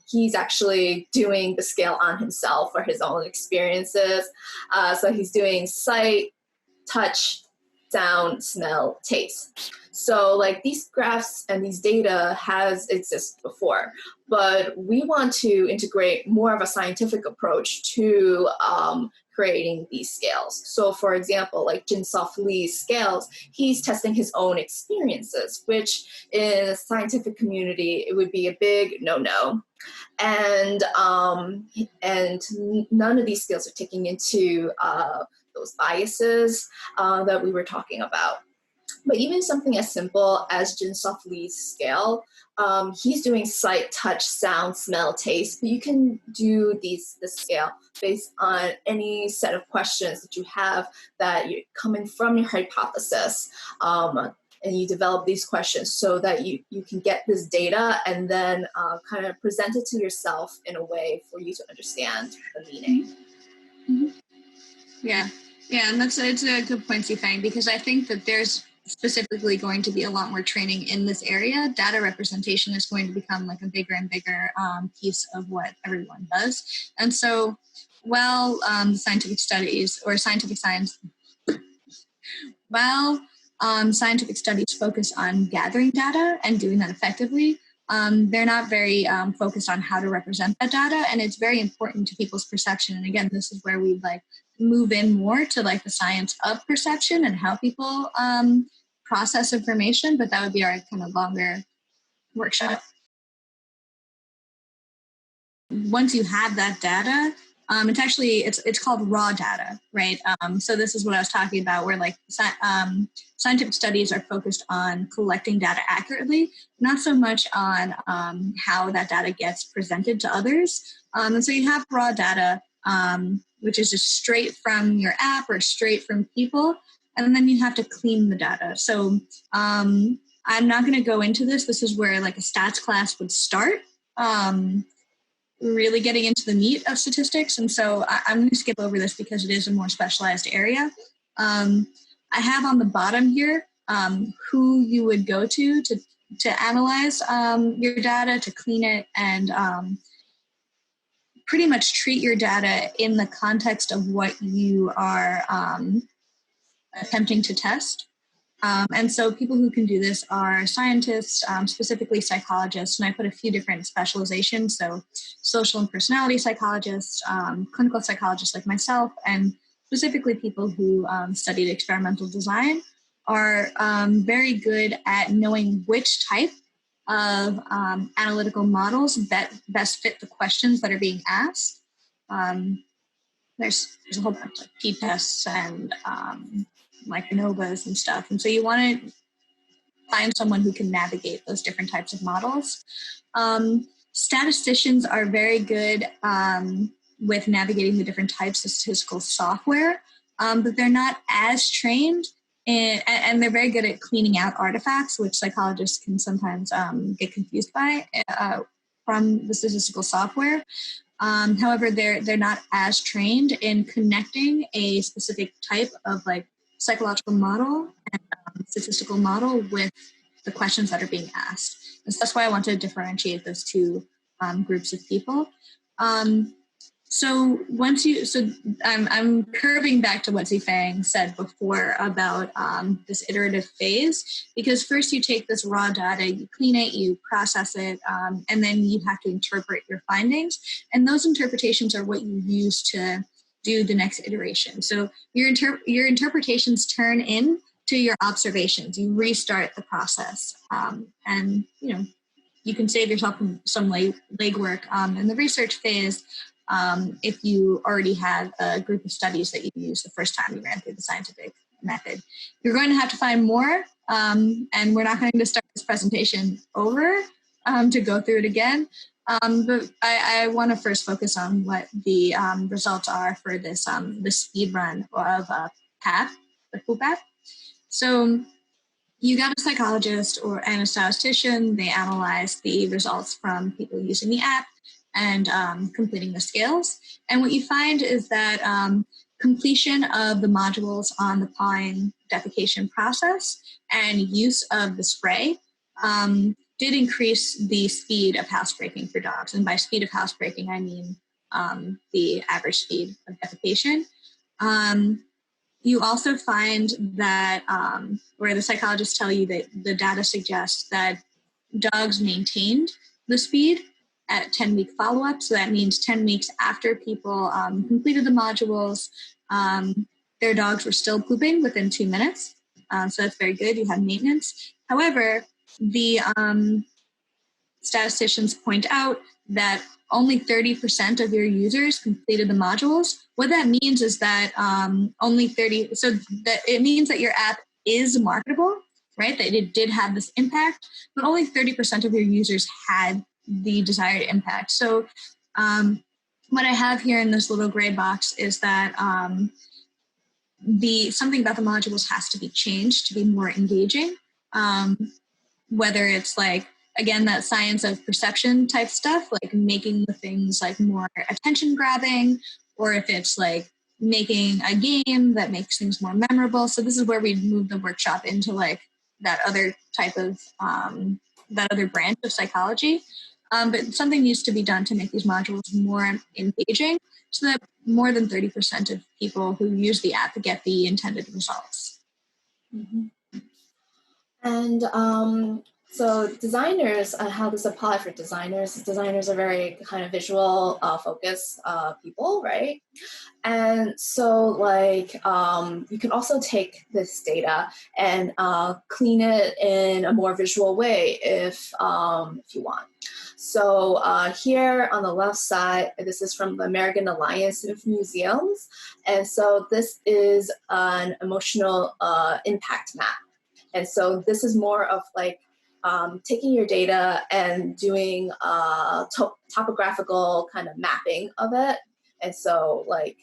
he's actually doing the scale on himself for his own experiences. So he's doing sight, touch, sound, smell, taste. So like these graphs and these data has existed before, but we want to integrate more of a scientific approach to creating these scales. So for example, like Jin-Sof Lee's scales, he's testing his own experiences, which in the scientific community, it would be a big no-no. And none of these skills are taking into those biases that we were talking about. But even something as simple as Jin-Sof Lee's scale, he's doing sight, touch, sound, smell, taste, but you can do this scale based on any set of questions that you have that you're coming from your hypothesis. And you develop these questions so that you can get this data and then kind of present it to yourself in a way for you to understand the meaning. Mm-hmm. Yeah, and it's a good point, Zifeng, because I think that there's specifically going to be a lot more training in this area. Data representation is going to become like a bigger and bigger piece of what everyone does. And so while scientific studies focus on gathering data and doing that effectively, they're not very focused on how to represent that data, and it's very important to people's perception. And again, this is where we'd like move in more to like the science of perception and how people process information, but that would be our kind of longer workshop. Once you have that data, it's called raw data, right? So this is what I was talking about, where like scientific studies are focused on collecting data accurately, not so much on how that data gets presented to others. And so you have raw data, which is just straight from your app or straight from people, and then you have to clean the data. So I'm not going to go into this. This is where like a stats class would start. Really getting into the meat of statistics. And so I'm going to skip over this because it is a more specialized area. I have on the bottom here who you would go to analyze your data, to clean it, and pretty much treat your data in the context of what you are attempting to test. And so people who can do this are scientists, specifically psychologists, and I put a few different specializations, so social and personality psychologists, clinical psychologists like myself, and specifically people who studied experimental design are very good at knowing which type of analytical models that best fit the questions that are being asked. There's a whole bunch of p-tests and like ANOVAs and stuff. And so you want to find someone who can navigate those different types of models. Statisticians are very good with navigating the different types of statistical software, but they're not as trained and they're very good at cleaning out artifacts, which psychologists can sometimes get confused by from the statistical software. However, they're not as trained in connecting a specific type of like psychological model and statistical model with the questions that are being asked. And so that's why I want to differentiate those two groups of people. So I'm curving back to what Zifeng said before about this iterative phase, because first you take this raw data, you clean it, you process it, and then you have to interpret your findings. And those interpretations are what you use to do the next iteration. So your interpretations turn in to your observations. You restart the process, and you can save yourself some legwork in the research phase. If you already have a group of studies that you used the first time you ran through the scientific method. You're going to have to find more, and we're not going to start this presentation over to go through it again. But I want to first focus on what the results are for this the speed run of PAP, the PUPAP. So you got a psychologist and a statistician. They analyze the results from people using the app and completing the scales. And what you find is that completion of the modules on the pawing defecation process and use of the spray did increase the speed of housebreaking for dogs. And by speed of housebreaking, I mean the average speed of defecation. You also find that, where the psychologists tell you that the data suggests that dogs maintained the speed at 10-week follow-up. So that means 10 weeks after people completed the modules, their dogs were still pooping within 2 minutes. So that's very good. You have maintenance. However, the statisticians point out that only 30% of your users completed the modules. What that means is that only 30, so that it means that your app is marketable, right? That it did have this impact, but only 30% of your users had the desired impact. So what I have here in this little gray box is that something about the modules has to be changed to be more engaging. Whether it's like, again, that science of perception type stuff, like making the things like more attention grabbing, or if it's like making a game that makes things more memorable. So this is where we move the workshop into like that other type of, that other branch of psychology. But something needs to be done to make these modules more engaging so that more than 30% of people who use the app get the intended results. Mm-hmm. And so designers, how this apply for designers? Designers are very kind of visual focused people, right? And so like you can also take this data and clean it in a more visual way if you want. So here on the left side, this is from the American Alliance of Museums. And so this is an emotional impact map. And so this is more of like taking your data and doing topographical kind of mapping of it. And so like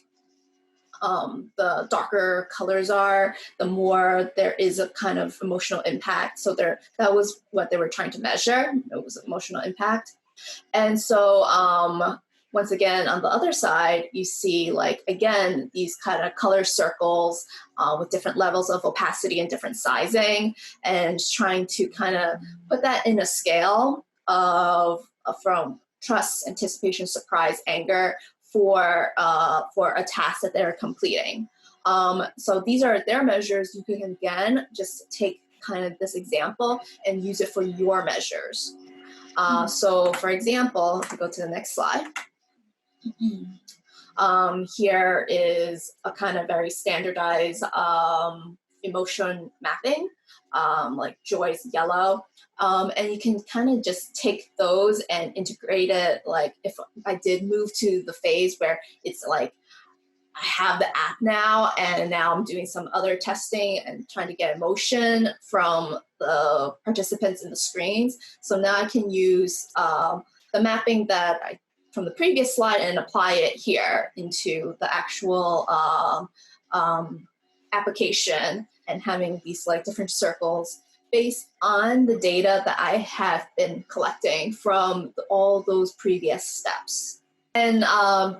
the darker colors are, the more there is a kind of emotional impact. So that was what they were trying to measure. It was emotional impact. And so once again, on the other side, you see like, again, these kind of color circles with different levels of opacity and different sizing, and trying to kind of put that in a scale of from trust, anticipation, surprise, anger for a task that they're completing. So these are their measures. You can, again, just take kind of this example and use it for your measures. So for example, if we go to the next slide, here is a kind of very standardized emotion mapping, like joy is yellow. And you can kind of just take those and integrate it. Like if I did move to the phase where it's like, I have the app now, and now I'm doing some other testing and trying to get emotion from the participants in the screens. So now I can use the mapping that I from the previous slide and apply it here into the actual application, and having these like different circles based on the data that I have been collecting from all those previous steps. And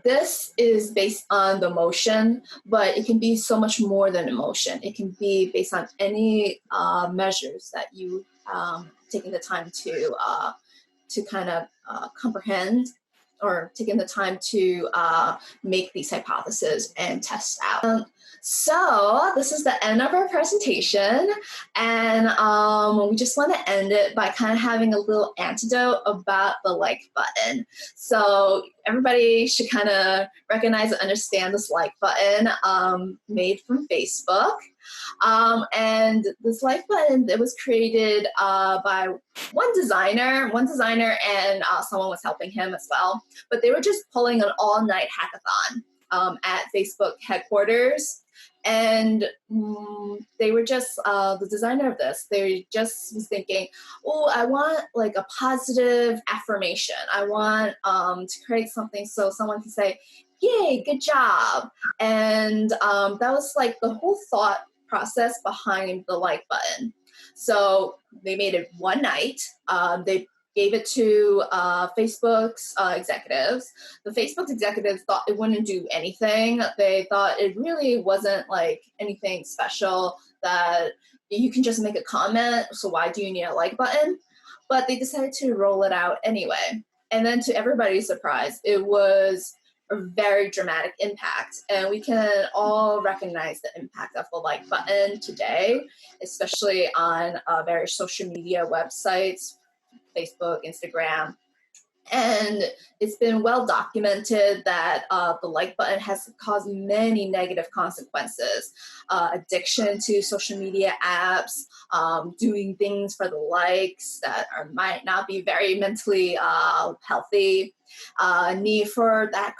this is based on the emotion, but it can be so much more than emotion. It can be based on any measures that you taking the time to kind of comprehend, or taking the time to make these hypotheses and test out. So this is the end of our presentation, and we just want to end it by kind of having a little antidote about the like button. So everybody should kind of recognize and understand this like button made from Facebook. And this like button, it was created by one designer and someone was helping him as well. But they were just pulling an all-night hackathon at Facebook headquarters. And they were just, the designer of this, they just was thinking, oh, I want like a positive affirmation. I want to create something so someone can say, yay, good job. And that was like the whole thought process behind the like button. So they made it one night. They gave it to Facebook's executives. The Facebook executives thought it wouldn't do anything. They thought it really wasn't like anything special, that you can just make a comment, so why do you need a like button? But they decided to roll it out anyway. And then to everybody's surprise, it was a very dramatic impact. And we can all recognize the impact of the like button today, especially on various social media websites, Facebook, Instagram. And it's been well documented that the like button has caused many negative consequences. Addiction to social media apps, doing things for the likes that might not be very mentally healthy, need for that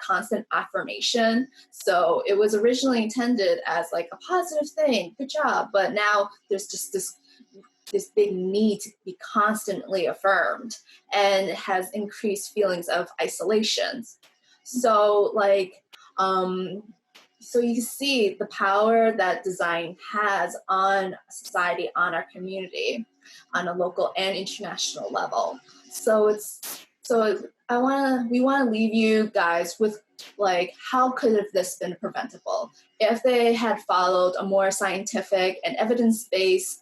constant affirmation. So it was originally intended as like a positive thing, good job, but now there's just this big need to be constantly affirmed, and it has increased feelings of isolation. So so you can see the power that design has on society, on our community, on a local and international level. So we want to leave you guys with like, how could have this been preventable? If they had followed a more scientific and evidence-based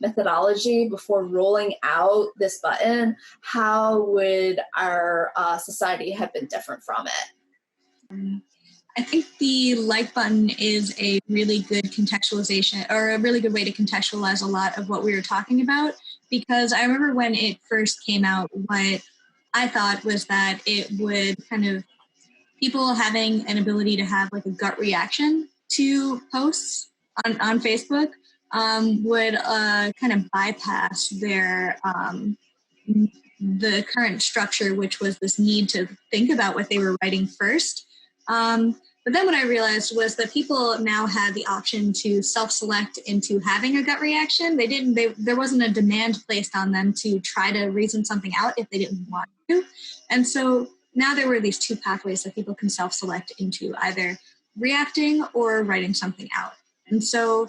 methodology before rolling out this button, how would our society have been different from it? I think the like button is a really good contextualization, or a really good way to contextualize a lot of what we were talking about, because I remember when it first came out, what I thought was that it would kind of, people having an ability to have like a gut reaction to posts on Facebook would kind of bypass their the current structure, which was this need to think about what they were writing first. But then what I realized was that people now had the option to self-select into having a gut reaction. There wasn't a demand placed on them to try to reason something out if they didn't want to. And so now there were these two pathways that people can self-select into, either reacting or writing something out. And so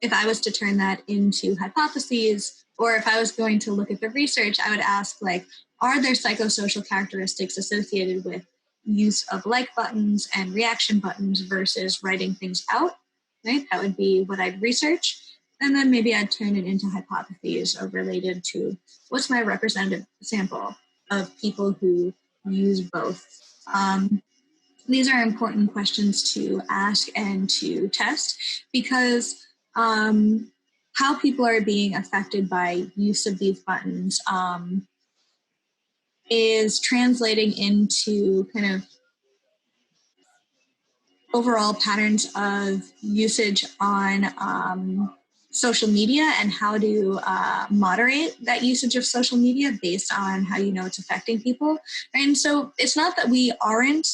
if I was to turn that into hypotheses, or if I was going to look at the research, I would ask, like, are there psychosocial characteristics associated with use of like buttons and reaction buttons versus writing things out, right? That would be what I'd research. And then maybe I'd turn it into hypotheses related to what's my representative sample of people who use both. These are important questions to ask and to test, because how people are being affected by use of these buttons is translating into kind of overall patterns of usage on social media, and how to moderate that usage of social media based on how you know it's affecting people. And so it's not that we aren't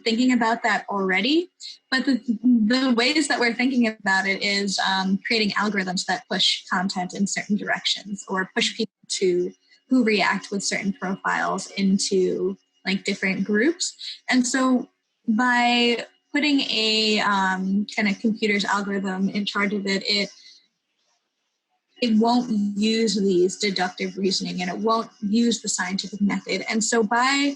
thinking about that already, but the ways that we're thinking about it is creating algorithms that push content in certain directions, or push people who react with certain profiles into like different groups. And so by putting a kind of computer's algorithm in charge of it, it won't use these deductive reasoning, and it won't use the scientific method. And so by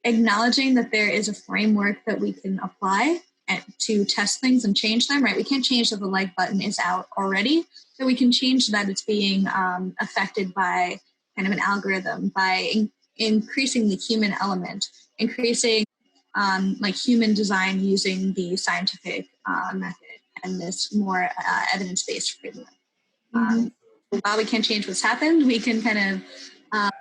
acknowledging that there is a framework that we can apply to test things and change them, right? We can't change that the like button is out already, but we can change that it's being affected by kind of an algorithm, by increasing the human element, increasing like human design using the scientific method and this more evidence-based framework. While we can't change what's happened, we can kind of,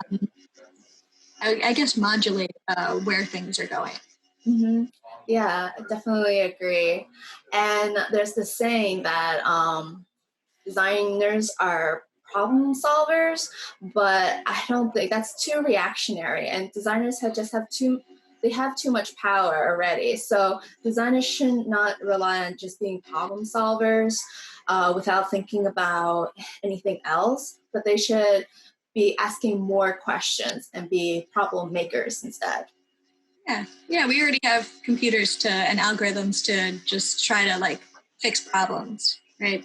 I guess, modulate where things are going. Mm-hmm. Yeah, I definitely agree. And there's this saying that designers are problem solvers, but I don't think that's too reactionary. And designers have too much power already. So designers should not rely on just being problem solvers without thinking about anything else, but they should be asking more questions and be problem makers instead. Yeah, we already have computers and algorithms to just try to like fix problems, right?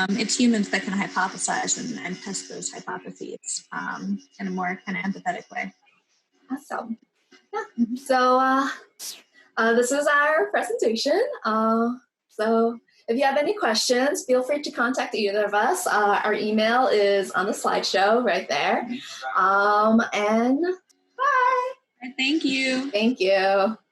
It's humans that can hypothesize and test those hypotheses in a more kind of empathetic way. Awesome. Yeah. So this is our presentation. So if you have any questions, feel free to contact either of us. Our email is on the slideshow right there. And bye. Thank you. Thank you.